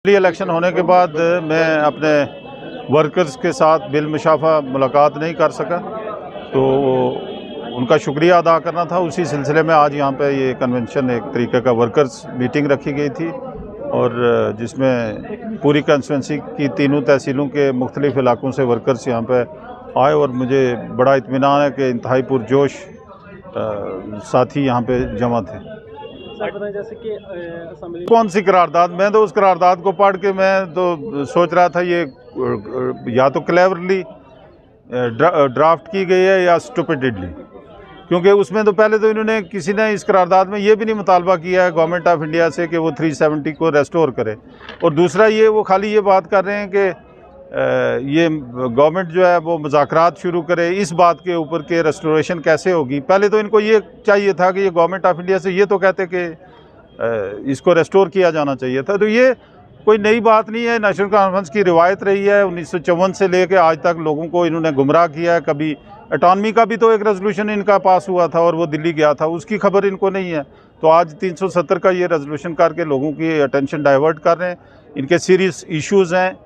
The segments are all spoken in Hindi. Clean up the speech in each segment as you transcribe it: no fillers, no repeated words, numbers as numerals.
इलेक्शन होने के बाद मैं अपने वर्कर्स के साथ बिलमुशाफा मुलाकात नहीं कर सका, तो उनका शुक्रिया अदा करना था। उसी सिलसिले में आज यहाँ पे ये कन्वेंशन, एक तरीके का वर्कर्स मीटिंग रखी गई थी, और जिसमें पूरी कंस्टिट्यूंसी की तीनों तहसीलों के मुख्तलिफ इलाकों से वर्कर्स यहाँ पे आए, और मुझे बड़ा इत्मीनान है कि इंतहाई पुरजोश साथी यहाँ पे जमा थे। जैसे कि कौन सी करारदाद, मैं तो उस करारदाद को पढ़ के मैं तो सोच रहा था ये या तो क्लेवरली ड्राफ्ट की गई है या स्टूपिडिडली, क्योंकि उसमें तो पहले तो इन्होंने, किसी ने इस करारदाद में ये भी नहीं मुतालबा किया है गवर्नमेंट ऑफ इंडिया से कि वो 370 को रेस्टोर करे, और दूसरा ये वो खाली ये बात कर रहे हैं कि ये गवर्नमेंट जो है वो मुज़ाकरात शुरू करे इस बात के ऊपर कि रेस्टोरेशन कैसे होगी। पहले तो इनको ये चाहिए था कि ये गवर्नमेंट ऑफ इंडिया से ये तो कहते कि इसको रेस्टोर किया जाना चाहिए था। तो ये कोई नई बात नहीं है, नेशनल कॉन्फ्रेंस की रिवायत रही है। 1954 से लेकर आज तक लोगों को इन्होंने गुमराह किया है। कभी अटॉनमी का भी तो एक रेजोल्यूशन इनका पास हुआ था और वो दिल्ली गया था, उसकी खबर इनको नहीं है। तो आज 370 का ये रेजोल्यूशन करके लोगों की अटेंशन डाइवर्ट कर रहे हैं। इनके सीरियस इश्यूज़ हैं,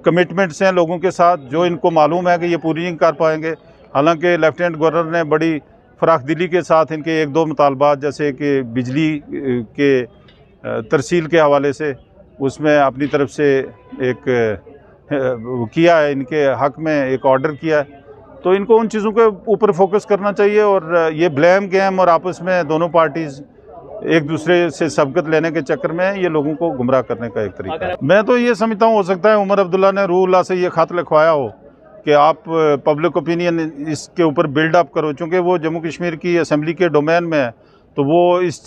कमिटमेंट्स हैं लोगों के साथ, जो इनको मालूम है कि ये पूरी नहीं कर पाएंगे। हालांकि लेफ्टिनेंट गवर्नर ने बड़ी फ़राख दिली के साथ इनके एक दो मुतालबात, जैसे कि बिजली के तरसील के हवाले से, उसमें अपनी तरफ से एक किया है, इनके हक़ में एक ऑर्डर किया है। तो इनको उन चीज़ों के ऊपर फोकस करना चाहिए, और ये ब्लेम गेम और आपस में दोनों पार्टीज़ एक दूसरे से सबकत लेने के चक्कर में ये लोगों को गुमराह करने का एक तरीका है। मैं तो ये समझता हूँ, हो सकता है उमर अब्दुल्ला ने रूहुल्लाह से ये ख़त लिखवाया हो कि आप पब्लिक ओपिनियन इसके ऊपर बिल्डअप करो, चूँकि वो जम्मू कश्मीर की असम्बली के डोमेन में है, तो वो इस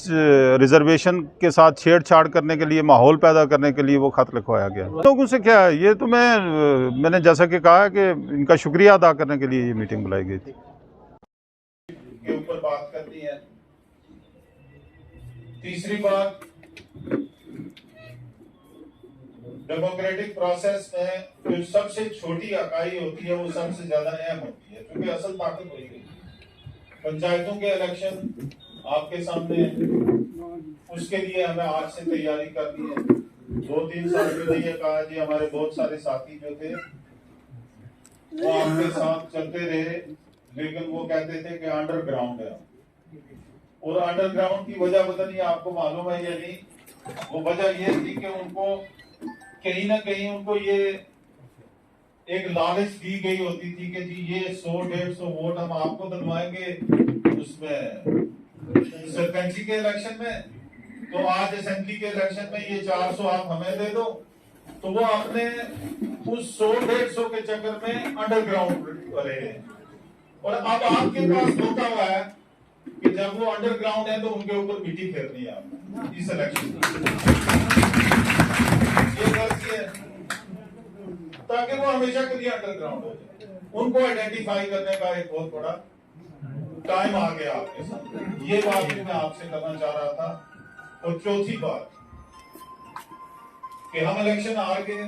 रिजर्वेशन के साथ छेड़छाड़ करने के लिए, माहौल पैदा करने के लिए वो ख़त लिखवाया गया। लोगों से क्या है, ये तो मैंने जैसा कि कहा है कि इनका शुक्रिया अदा करने के लिए ये मीटिंग बुलाई गई थी। के ऊपर बात करनी है। तीसरी बात, डेमोक्रेटिक प्रोसेस में जो सबसे छोटी इकाई होती है वो सबसे ज्यादा अहम होती है, क्योंकि असल ताकत वही है। पंचायतों के इलेक्शन आपके सामने है, उसके लिए हमें आज से तैयारी करनी है। 2-3 साल पहले ये कहा जी, हमारे बहुत सारे साथी जो थे वो आपके साथ चलते रहे, लेकिन वो कहते थे कि अंडरग्राउंड है, और अंडरग्राउंड की वजह पता नहीं आपको मालूम है या नहीं। वो वजह ये थी कि उनको कहीं ना कहीं उनको ये एक लालच दी गई होती थी कि जी ये 100-150 वोट हम आपको दिलवाएंगे उसमें सरपंची के इलेक्शन में, तो आज असेंबली के इलेक्शन में ये 400 आप हमें दे दो। तो वो अपने उस 100-150 के चक्कर में अंडरग्राउंड रहे हैं, और अब आपके पास मौका हुआ है कि जब वो अंडरग्राउंड है तो उनके ऊपर मिट्टी फेरनी है आपने इस इलेक्शन ये गलती है, ताकि वो हमेशा के लिए अंडरग्राउंड हो जाए। उनको आइडेंटिफाई करने का एक बहुत बड़ा टाइम आ गया आपके साथ। ये बात मैं आपसे करना चाह रहा था। और चौथी बात कि हम इलेक्शन आ गए,